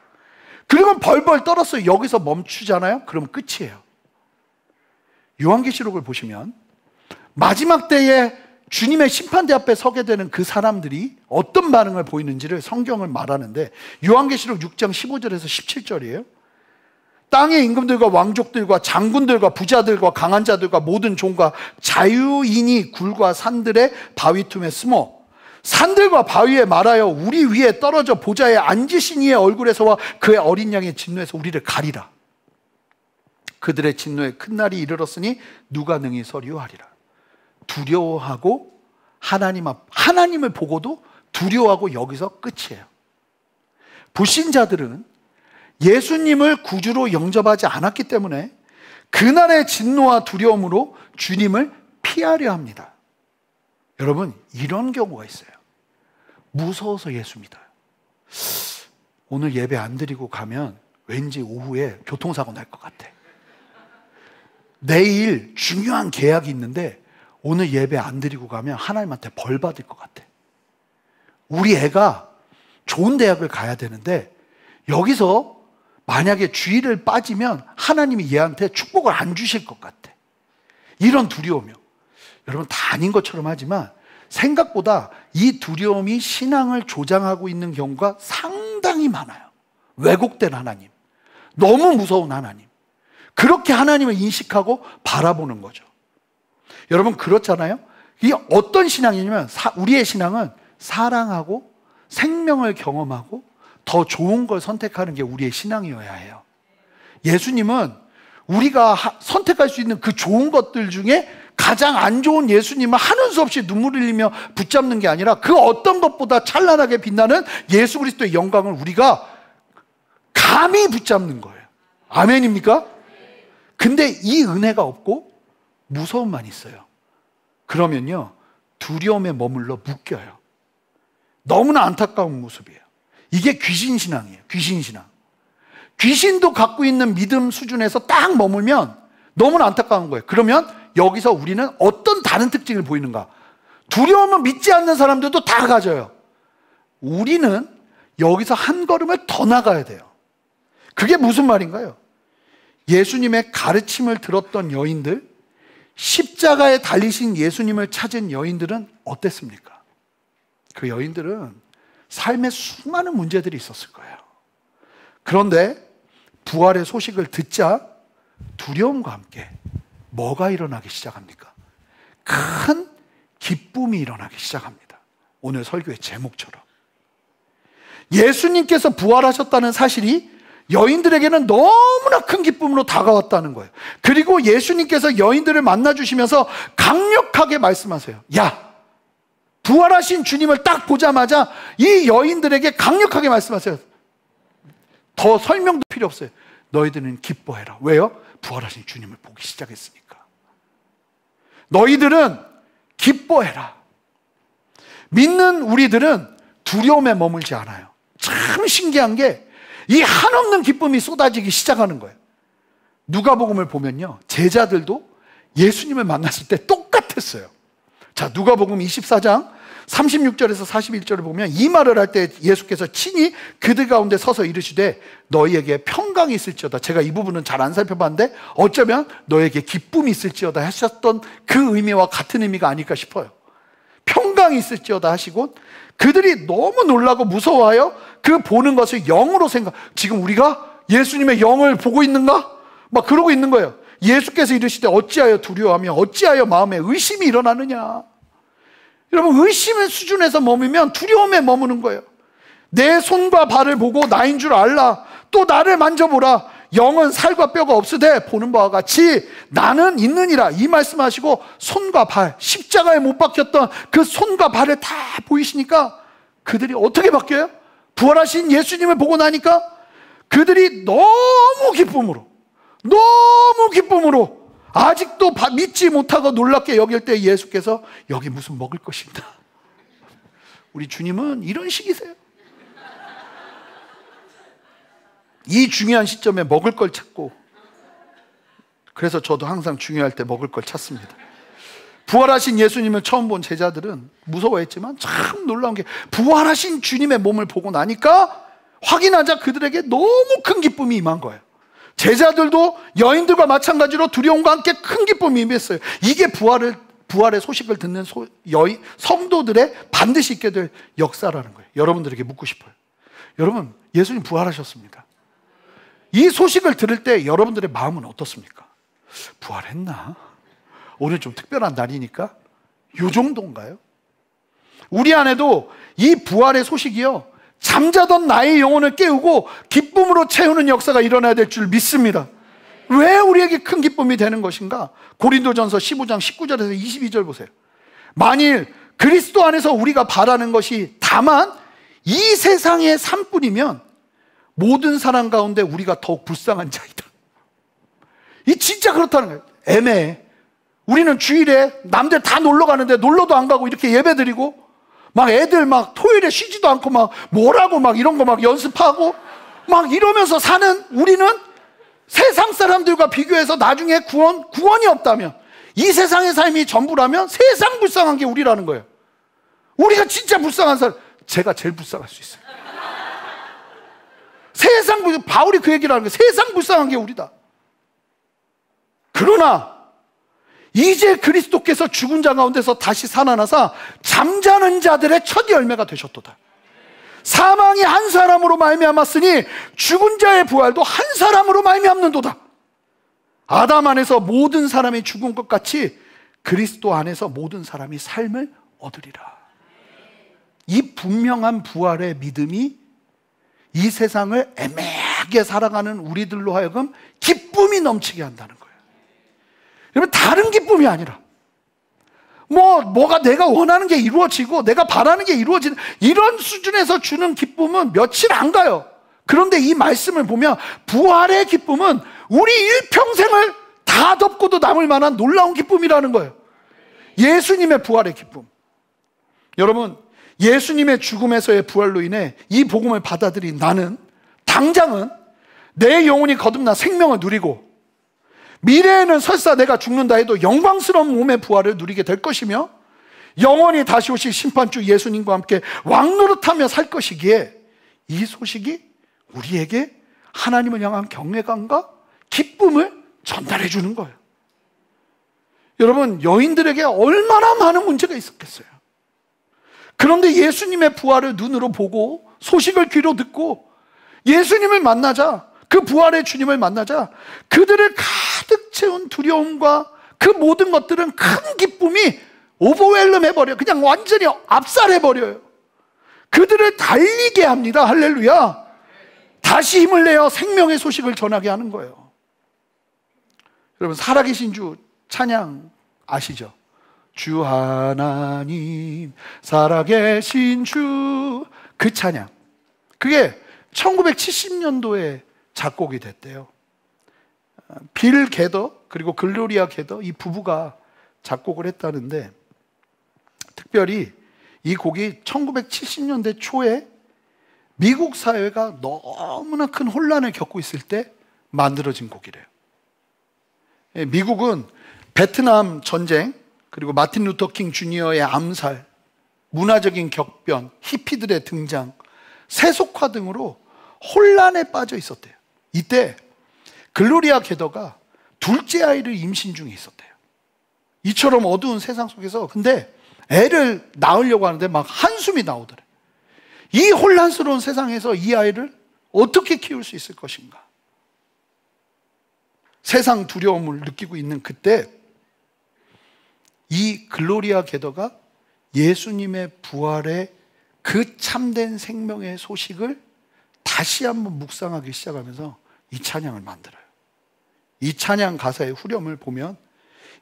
그러면 벌벌 떨었어요. 여기서 멈추잖아요? 그럼 끝이에요. 요한계시록을 보시면 마지막 때에 주님의 심판대 앞에 서게 되는 그 사람들이 어떤 반응을 보이는지를 성경을 말하는데, 요한계시록 6장 15절에서 17절이에요. 땅의 임금들과 왕족들과 장군들과 부자들과 강한 자들과 모든 종과 자유인이 굴과 산들의 바위 틈에 숨어 산들과 바위에 말하여 우리 위에 떨어져 보좌에 앉으신 이의 얼굴에서와 그의 어린 양의 진노에서 우리를 가리라. 그들의 진노에 큰 날이 이르렀으니 누가 능히 서리오하리라. 두려워하고 하나님을 보고도 두려워하고 여기서 끝이에요. 불신자들은 예수님을 구주로 영접하지 않았기 때문에 그날의 진노와 두려움으로 주님을 피하려 합니다. 여러분, 이런 경우가 있어요. 무서워서 예수 믿어요. 오늘 예배 안 드리고 가면 왠지 오후에 교통사고 날 것 같아. 내일 중요한 계약이 있는데 오늘 예배 안 드리고 가면 하나님한테 벌 받을 것 같아. 우리 애가 좋은 대학을 가야 되는데 여기서 만약에 주일을 빠지면 하나님이 얘한테 축복을 안 주실 것 같아. 이런 두려움이요. 여러분 다 아닌 것처럼 하지만 생각보다 이 두려움이 신앙을 조장하고 있는 경우가 상당히 많아요. 왜곡된 하나님, 너무 무서운 하나님, 그렇게 하나님을 인식하고 바라보는 거죠. 여러분 그렇잖아요. 이게 어떤 신앙이냐면 우리의 신앙은 사랑하고 생명을 경험하고 더 좋은 걸 선택하는 게 우리의 신앙이어야 해요. 예수님은 우리가 선택할 수 있는 그 좋은 것들 중에 가장 안 좋은 예수님을 하는 수 없이 눈물 흘리며 붙잡는 게 아니라 그 어떤 것보다 찬란하게 빛나는 예수 그리스도의 영광을 우리가 감히 붙잡는 거예요. 아멘입니까? 근데 이 은혜가 없고 무서움만 있어요. 그러면요, 두려움에 머물러 묶여요. 너무나 안타까운 모습이에요. 이게 귀신신앙이에요. 귀신신앙. 귀신도 갖고 있는 믿음 수준에서 딱 머물면 너무나 안타까운 거예요. 그러면 여기서 우리는 어떤 다른 특징을 보이는가? 두려움을 믿지 않는 사람들도 다 가져요. 우리는 여기서 한 걸음을 더 나가야 돼요. 그게 무슨 말인가요? 예수님의 가르침을 들었던 여인들, 십자가에 달리신 예수님을 찾은 여인들은 어땠습니까? 그 여인들은 삶에 수많은 문제들이 있었을 거예요. 그런데 부활의 소식을 듣자 두려움과 함께 뭐가 일어나기 시작합니까? 큰 기쁨이 일어나기 시작합니다. 오늘 설교의 제목처럼. 예수님께서 부활하셨다는 사실이 여인들에게는 너무나 큰 기쁨으로 다가왔다는 거예요. 그리고 예수님께서 여인들을 만나주시면서 강력하게 말씀하세요. 야, 부활하신 주님을 딱 보자마자 이 여인들에게 강력하게 말씀하세요. 더 설명도 필요 없어요. 너희들은 기뻐해라. 왜요? 부활하신 주님을 보기 시작했으니까. 너희들은 기뻐해라. 믿는 우리들은 두려움에 머물지 않아요. 참 신기한 게 이 한없는 기쁨이 쏟아지기 시작하는 거예요. 누가복음을 보면요, 제자들도 예수님을 만났을 때 똑같았어요. 자, 누가복음 24장 36절에서 41절을 보면 이 말을 할 때 예수께서 친히 그들 가운데 서서 이르시되 너희에게 평강이 있을지어다. 제가 이 부분은 잘 안 살펴봤는데 어쩌면 너에게 기쁨이 있을지어다 하셨던 그 의미와 같은 의미가 아닐까 싶어요. 평강이 있을지어다 하시고 그들이 너무 놀라고 무서워하여 그 보는 것을 영으로 생각. 지금 우리가 예수님의 영을 보고 있는가? 막 그러고 있는 거예요. 예수께서 이르시되 어찌하여 두려워하며 어찌하여 마음에 의심이 일어나느냐. 여러분, 의심의 수준에서 머물면 두려움에 머무는 거예요. 내 손과 발을 보고 나인 줄 알라. 또 나를 만져보라. 영은 살과 뼈가 없으되 보는 바와 같이 나는 있느니라. 이 말씀하시고 손과 발, 십자가에 못 박혔던 그 손과 발을 다 보이시니까 그들이 어떻게 바뀌어요? 부활하신 예수님을 보고 나니까 그들이 너무 기쁨으로 아직도 믿지 못하고 놀랍게 여길 때 예수께서 여기 무슨 먹을 것입니다. 우리 주님은 이런 식이세요. 이 중요한 시점에 먹을 걸 찾고, 그래서 저도 항상 중요할 때 먹을 걸 찾습니다. 부활하신 예수님을 처음 본 제자들은 무서워했지만 참 놀라운 게 부활하신 주님의 몸을 보고 나니까 확인하자 그들에게 너무 큰 기쁨이 임한 거예요. 제자들도 여인들과 마찬가지로 두려움과 함께 큰 기쁨이 임했어요. 이게 부활의 소식을 듣는 성도들의 반드시 있게 될 역사라는 거예요. 여러분들에게 묻고 싶어요. 여러분, 예수님 부활하셨습니다. 이 소식을 들을 때 여러분들의 마음은 어떻습니까? 부활했나? 오늘 좀 특별한 날이니까 요 정도인가요? 우리 안에도 이 부활의 소식이요, 잠자던 나의 영혼을 깨우고 기쁨으로 채우는 역사가 일어나야 될 줄 믿습니다. 왜 우리에게 큰 기쁨이 되는 것인가? 고린도전서 15장 19절에서 22절 보세요. 만일 그리스도 안에서 우리가 바라는 것이 다만 이 세상의 삶뿐이면 모든 사람 가운데 우리가 더욱 불쌍한 자이다. 이 진짜 그렇다는 거예요. 애매해. 우리는 주일에 남들 다 놀러 가는데 놀러도 안 가고 이렇게 예배 드리고 막 애들 막 토요일에 쉬지도 않고 막 뭐라고 막 이런 거 막 연습하고 막 이러면서 사는 우리는 세상 사람들과 비교해서 나중에 구원이 없다면, 이 세상의 삶이 전부라면 세상 불쌍한 게 우리라는 거예요. 우리가 진짜 불쌍한 사람. 제가 제일 불쌍할 수 있어요. 바울이 그 얘기를 하는 거예요. 세상 불쌍한 게 우리다. 그러나 이제 그리스도께서 죽은 자 가운데서 다시 살아나사 잠자는 자들의 첫 열매가 되셨도다. 사망이 한 사람으로 말미암았으니 죽은 자의 부활도 한 사람으로 말미암는도다. 아담 안에서 모든 사람이 죽은 것 같이 그리스도 안에서 모든 사람이 삶을 얻으리라. 이 분명한 부활의 믿음이 이 세상을 애매하게 살아가는 우리들로 하여금 기쁨이 넘치게 한다는 거예요. 여러분, 다른 기쁨이 아니라 뭐가 내가 원하는 게 이루어지고 내가 바라는 게 이루어지는 이런 수준에서 주는 기쁨은 며칠 안 가요. 그런데 이 말씀을 보면 부활의 기쁨은 우리 일평생을 다 덮고도 남을 만한 놀라운 기쁨이라는 거예요. 예수님의 부활의 기쁨. 여러분, 예수님의 죽음에서의 부활로 인해 이 복음을 받아들인 나는 당장은 내 영혼이 거듭나 생명을 누리고 미래에는 설사 내가 죽는다 해도 영광스러운 몸의 부활을 누리게 될 것이며 영원히 다시 오실 심판주 예수님과 함께 왕노릇하며 살 것이기에 이 소식이 우리에게 하나님을 향한 경외감과 기쁨을 전달해 주는 거예요. 여러분, 여인들에게 얼마나 많은 문제가 있었겠어요. 그런데 예수님의 부활을 눈으로 보고 소식을 귀로 듣고 예수님을 만나자, 그 부활의 주님을 만나자 그들을 가득 채운 두려움과 그 모든 것들은 큰 기쁨이 오버웰럼 해버려요. 그냥 완전히 압살해버려요. 그들을 달리게 합니다. 할렐루야. 다시 힘을 내어 생명의 소식을 전하게 하는 거예요. 여러분, 살아계신 주 찬양 아시죠? 주 하나님 살아계신 주, 그 찬양, 그게 1970년도에 작곡이 됐대요. 빌 게더 그리고 글로리아 게더, 이 부부가 작곡을 했다는데, 특별히 이 곡이 1970년대 초에 미국 사회가 너무나 큰 혼란을 겪고 있을 때 만들어진 곡이래요. 미국은 베트남 전쟁, 그리고 마틴 루터 킹 주니어의 암살, 문화적인 격변, 히피들의 등장, 세속화 등으로 혼란에 빠져 있었대요. 이때 글로리아 게더가 둘째 아이를 임신 중에 있었대요. 이처럼 어두운 세상 속에서 근데 애를 낳으려고 하는데 막 한숨이 나오더래. 이 혼란스러운 세상에서 이 아이를 어떻게 키울 수 있을 것인가? 세상 두려움을 느끼고 있는 그때 이 글로리아 게더가 예수님의 부활의 그 참된 생명의 소식을 다시 한번 묵상하기 시작하면서 이 찬양을 만들어요. 이 찬양 가사의 후렴을 보면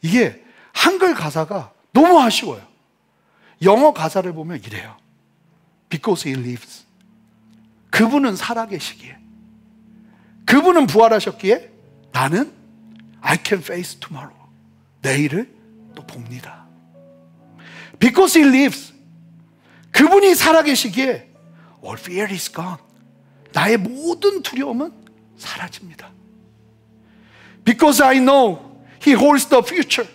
이게 한글 가사가 너무 아쉬워요. 영어 가사를 보면 이래요. Because he lives. 그분은 살아계시기에, 그분은 부활하셨기에 나는 I can face tomorrow. 내일을 또 봅니다. Because he lives. 그분이 살아계시기에 all fear is gone. 나의 모든 두려움은 사라집니다. Because I know he holds the future.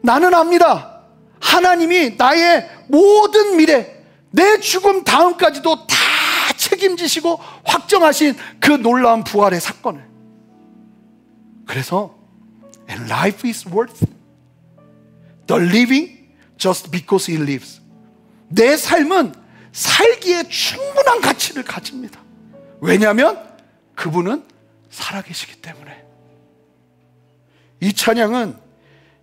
나는 압니다. 하나님이 나의 모든 미래, 내 죽음 다음까지도 다 책임지시고 확정하신 그 놀라운 부활의 사건을. 그래서 And life is worth the living just because he lives. 내 삶은 살기에 충분한 가치를 가집니다. 왜냐하면 그분은 살아계시기 때문에. 이 찬양은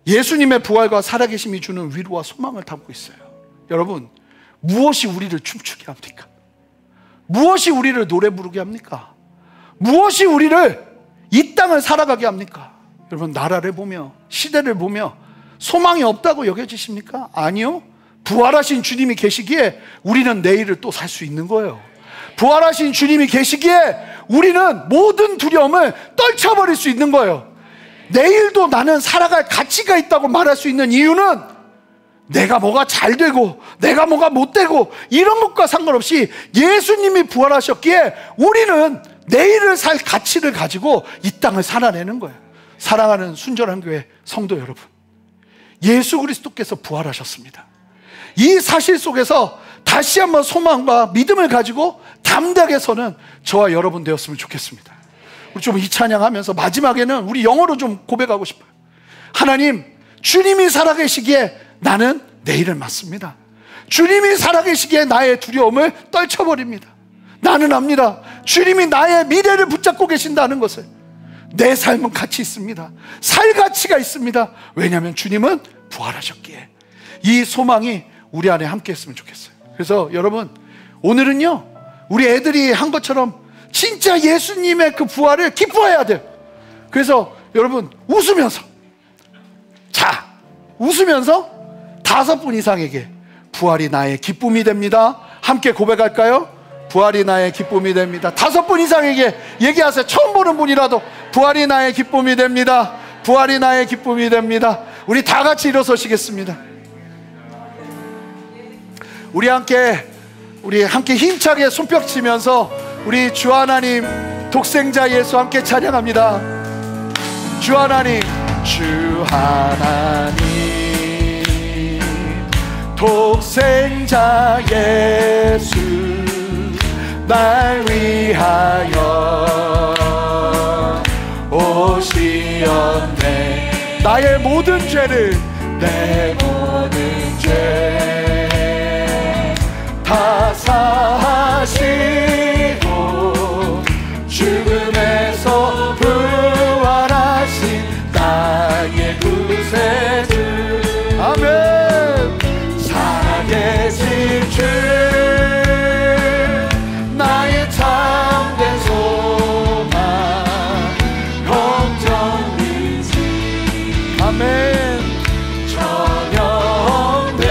예수님의 부활과 살아계심이 주는 위로와 소망을 담고 있어요. 여러분, 무엇이 우리를 춤추게 합니까? 무엇이 우리를 노래 부르게 합니까? 무엇이 우리를 이 땅을 살아가게 합니까? 여러분, 나라를 보며 시대를 보며 소망이 없다고 여겨지십니까? 아니요. 부활하신 주님이 계시기에 우리는 내일을 또 살 수 있는 거예요. 부활하신 주님이 계시기에 우리는 모든 두려움을 떨쳐버릴 수 있는 거예요. 내일도 나는 살아갈 가치가 있다고 말할 수 있는 이유는 내가 뭐가 잘 되고 내가 뭐가 못 되고 이런 것과 상관없이 예수님이 부활하셨기에 우리는 내일을 살 가치를 가지고 이 땅을 살아내는 거예요. 사랑하는 순전한 교회 성도 여러분, 예수 그리스도께서 부활하셨습니다. 이 사실 속에서 다시 한번 소망과 믿음을 가지고 담대하게 서는 저와 여러분 되었으면 좋겠습니다. 우리 좀 이 찬양하면서 마지막에는 우리 영어로 좀 고백하고 싶어요. 하나님, 주님이 살아계시기에 나는 내일을 맞습니다. 주님이 살아계시기에 나의 두려움을 떨쳐버립니다. 나는 압니다. 주님이 나의 미래를 붙잡고 계신다는 것을. 내 삶은 가치 있습니다. 살 가치가 있습니다. 왜냐하면 주님은 부활하셨기에. 이 소망이 우리 안에 함께 했으면 좋겠어요. 그래서 여러분, 오늘은요, 우리 애들이 한 것처럼 진짜 예수님의 그 부활을 기뻐해야 돼요. 그래서 여러분, 웃으면서, 자, 웃으면서 5분 이상에게 부활이 나의 기쁨이 됩니다. 함께 고백할까요? 부활이 나의 기쁨이 됩니다. 5분 이상에게 얘기하세요. 처음 보는 분이라도 부활이 나의 기쁨이 됩니다. 부활이 나의 기쁨이 됩니다. 우리 다 같이 일어서시겠습니다. 우리 함께 힘차게 손뼉 치면서 우리 주 하나님, 독생자 예수 함께 찬양합니다. 주 하나님, 주 하나님, 독생자 예수 날 위하여 오시었네. 나의 모든 죄를, 내 모든 죄 다 사하시고 죽음에서 부활하신 나의 구세주. 아멘. 살아계신 주, 나의 참된 소망, 걱정 의지. 아멘. 전영대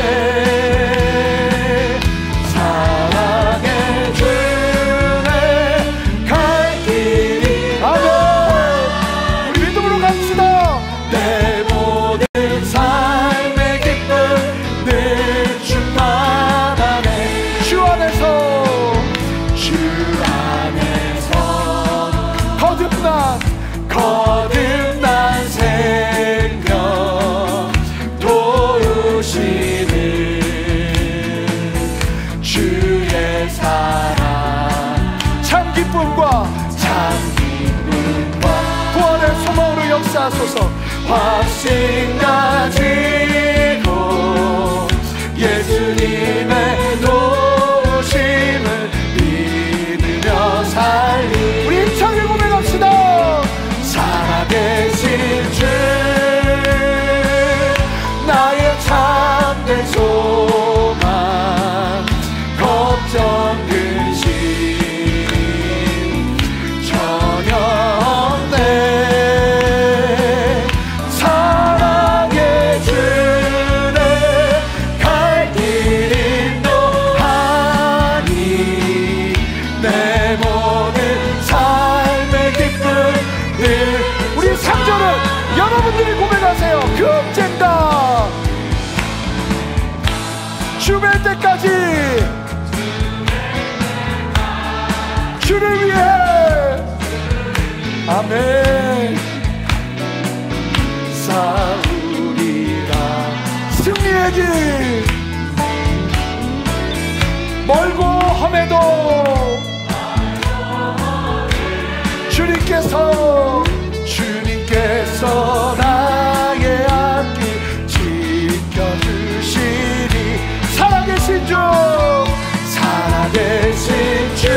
사랑의 주의 갈 길이. 아멘. 우리 믿음으로 갑시다. 내 모든 삶의 기쁨 늘 충만하네. 주 안에서, 주 안에서 거듭난 생명 도우시는 주의 사랑, 참 기쁨과 구원의 소망으로 역사하소서. 확신 가지고 예수님의 도우심을 믿으며 살리. 우리 힘차게 고백합시다. 살아계신 주, 나의 참된 소망, 걱정 근심 전혀 없네. 사랑의 주를 갈 길 인도하니 내 모든 삶의 기쁨 늘. 우리 3절은 여러분들이 고백하세요. 그 언젠가 주뵐 때까지 주를 위해. 아멘. 싸우리라. 승리의 길 멀고 험해도 주님께서 나의 앞길 지켜주시리. 살아계신 주, 살아계신 주,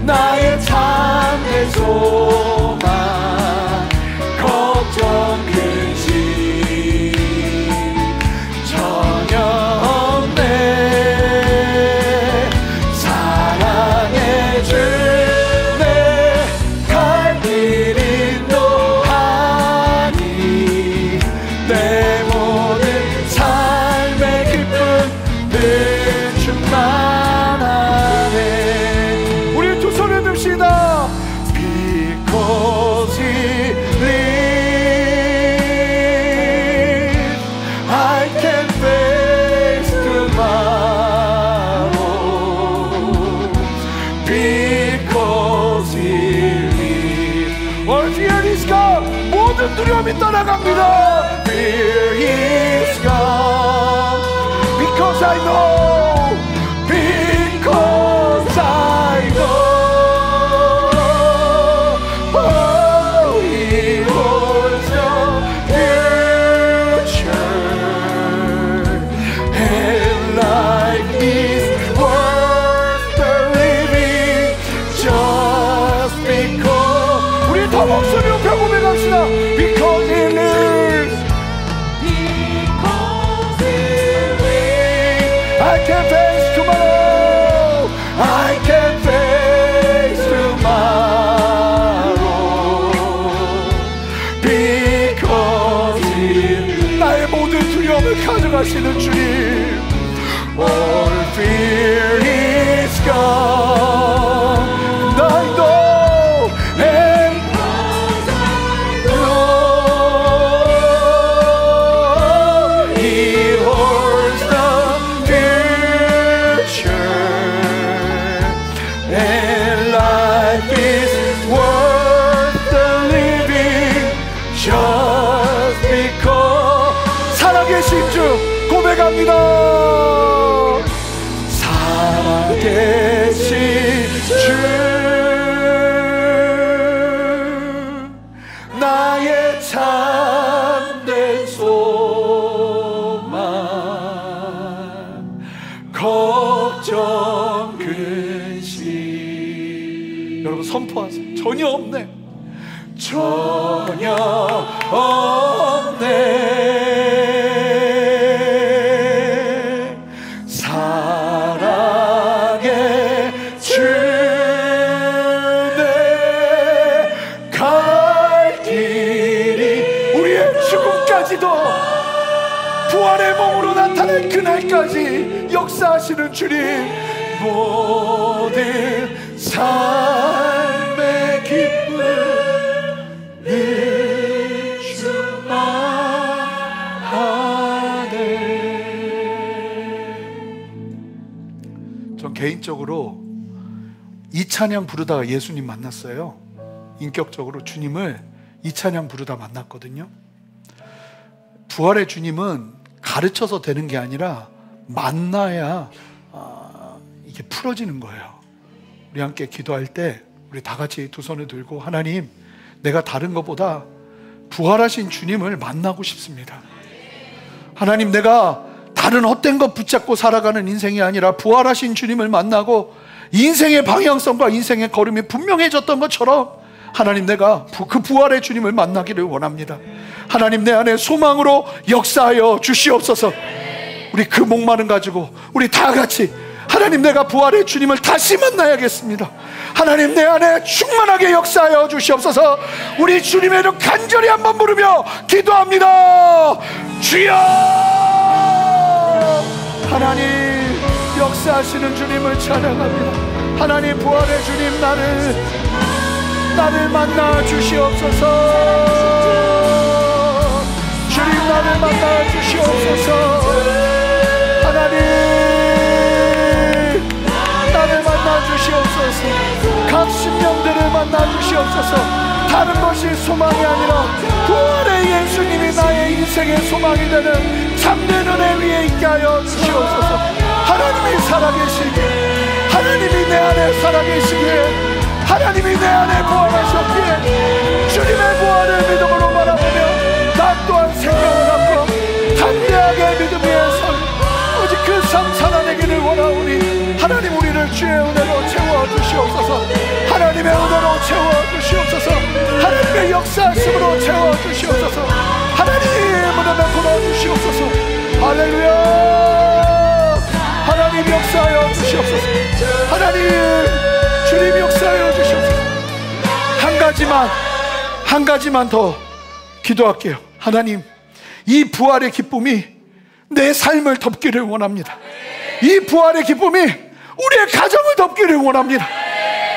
나의 참된 소망, 걱정 근심 전혀 없네. 사랑의 주, 모든 두려움이 떠나갑니다. Fear is gone because I 역사하시는 주님. All fear is gone. I know and know He holds the future, and life is worth the living just because. 살아계신 주 고백합니다. 살아계신 주, 나의 참된 소망, 걱정 근심. 여러분 선포하세요. 전혀 없네. 전혀 없네. 부활의 몸으로 나타날 그날까지 역사하시는 주님. 모든 삶의 기쁨 늘 충만하네. 전 개인적으로 이 찬양 부르다가 예수님 만났어요. 인격적으로 주님을 이 찬양 부르다 만났거든요. 부활의 주님은 가르쳐서 되는 게 아니라 만나야 이게 풀어지는 거예요. 우리 함께 기도할 때 우리 다 같이 두 손을 들고, 하나님, 내가 다른 것보다 부활하신 주님을 만나고 싶습니다. 하나님, 내가 다른 헛된 것 붙잡고 살아가는 인생이 아니라 부활하신 주님을 만나고 인생의 방향성과 인생의 걸음이 분명해졌던 것처럼 하나님, 내가 그 부활의 주님을 만나기를 원합니다. 하나님, 내 안에 소망으로 역사하여 주시옵소서. 우리 그 목마름 가지고 우리 다 같이, 하나님, 내가 부활의 주님을 다시 만나야겠습니다. 하나님, 내 안에 충만하게 역사하여 주시옵소서. 우리 주님의 이름 간절히 한번 부르며 기도합니다. 주여! 하나님, 역사하시는 주님을 찬양합니다. 하나님, 부활의 주님, 나를 만나 주시옵소서. 주님, 나를 만나 주시옵소서. 하나님, 나를 만나 주시옵소서. 각 심령들을 만나 주시옵소서. 다른 것이 소망이 아니라 부활의 예수님이 나의 인생의 소망이 되는 참된 은혜 위에 있게 하여 주시옵소서. 하나님이 살아계시기에, 하나님이 내 안에 살아계시기에, 하나님이 내 안에 부활하셨기에 주님의 부활을 믿음으로 바라보며 나 또한 생명을 갖고 담대하게 믿음 위에 선 오직 그 삶 살아내기를 원하오니, 하나님, 우리를 주의 은혜로 채워주시옵소서. 하나님의 은혜로 채워주시옵소서. 하나님의 역사하심으로 채워주시옵소서. 하나님의 은혜로 불어주시옵소서. 할렐루야. 하나님, 역사하여 주시옵소서. 하나님, 주님 역사하여 주시옵소서. 한 가지만 더 기도할게요. 하나님, 이 부활의 기쁨이 내 삶을 덮기를 원합니다. 이 부활의 기쁨이 우리의 가정을 덮기를 원합니다.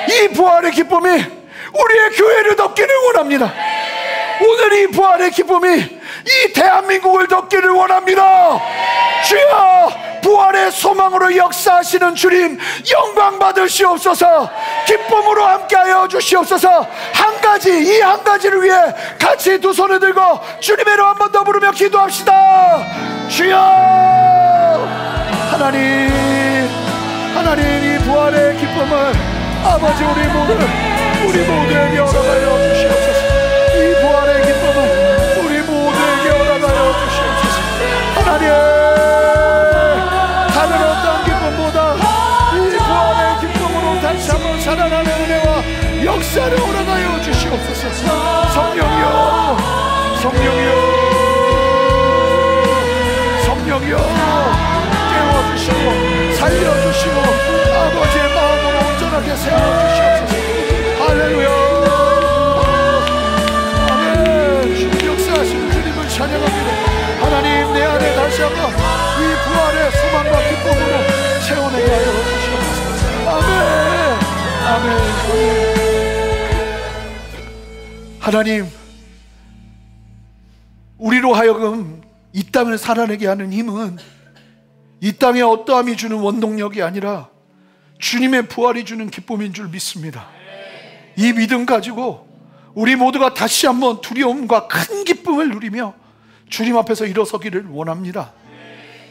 이 부활의 기쁨이 우리의 교회를 덮기를 원합니다. 오늘 이 부활의 기쁨이 이 대한민국을 덮기를 원합니다. 주여, 부활의 소망으로 역사하시는 주님, 영광 받으시옵소서. 기쁨으로 함께하여 주시옵소서. 이 한 가지를 위해 같이 두 손을 들고 주님의 이름 한 번 더 부르며 기도합시다. 주여, 하나님, 이 부활의 기쁨을 아버지 우리 모두에게 허락하여 주시옵소서. 이 부활의 기쁨을 우리 모두에게 허락하여 주시옵소서. 하나님, 다른 어떤 기쁨보다 이 부활의 기쁨으로 다시 한번 살아나는 은혜와 역사를 허락하여 주시옵소서. 성령이여 깨워주시고 살려주시고 아버지의 마음으로 온전하게 세워주시옵소서. 할렐루야. 아멘. 주님 역사하시는 주님을 찬양합니다. 하나님, 내 안에 다시 한번 이 부활의 소망과 기쁨으로 채워내게 하여 주시옵소서. 아멘. 아멘. 하나님, 우리로 하여금 이 땅을 살아내게 하는 힘은 이 땅의 어떠함이 주는 원동력이 아니라 주님의 부활이 주는 기쁨인 줄 믿습니다. 이 믿음 가지고 우리 모두가 다시 한번 두려움과 큰 기쁨을 누리며 주님 앞에서 일어서기를 원합니다.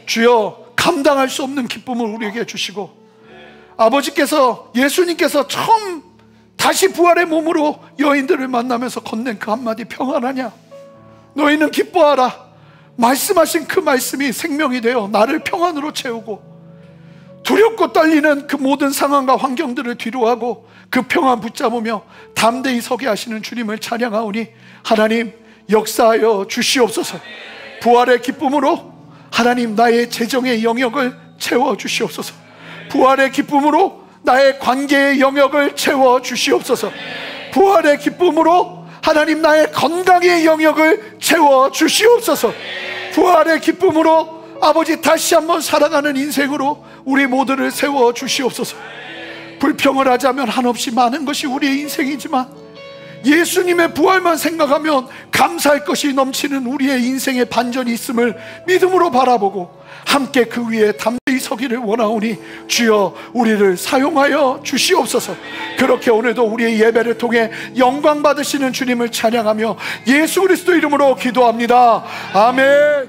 주여, 감당할 수 없는 기쁨을 우리에게 주시고, 아버지께서, 예수님께서 처음 다시 부활의 몸으로 여인들을 만나면서 건넨 그 한마디 평안하냐, 너희는 기뻐하라, 말씀하신 그 말씀이 생명이 되어 나를 평안으로 채우고, 두렵고 떨리는 그 모든 상황과 환경들을 뒤로하고 그 평안 붙잡으며 담대히 서게 하시는 주님을 찬양하오니 하나님 역사하여 주시옵소서. 부활의 기쁨으로 하나님 나의 재정의 영역을 채워 주시옵소서. 부활의 기쁨으로 나의 관계의 영역을 채워 주시옵소서. 부활의 기쁨으로 하나님 나의 건강의 영역을 채워 주시옵소서. 부활의 기쁨으로 아버지 다시 한번 살아가는 인생으로 우리 모두를 세워 주시옵소서. 불평을 하자면 한없이 많은 것이 우리의 인생이지만 예수님의 부활만 생각하면 감사할 것이 넘치는 우리의 인생의 반전이 있음을 믿음으로 바라보고 함께 그 위에 담대히 서기를 원하오니 주여 우리를 사용하여 주시옵소서. 그렇게 오늘도 우리의 예배를 통해 영광 받으시는 주님을 찬양하며 예수 그리스도 이름으로 기도합니다. 아멘.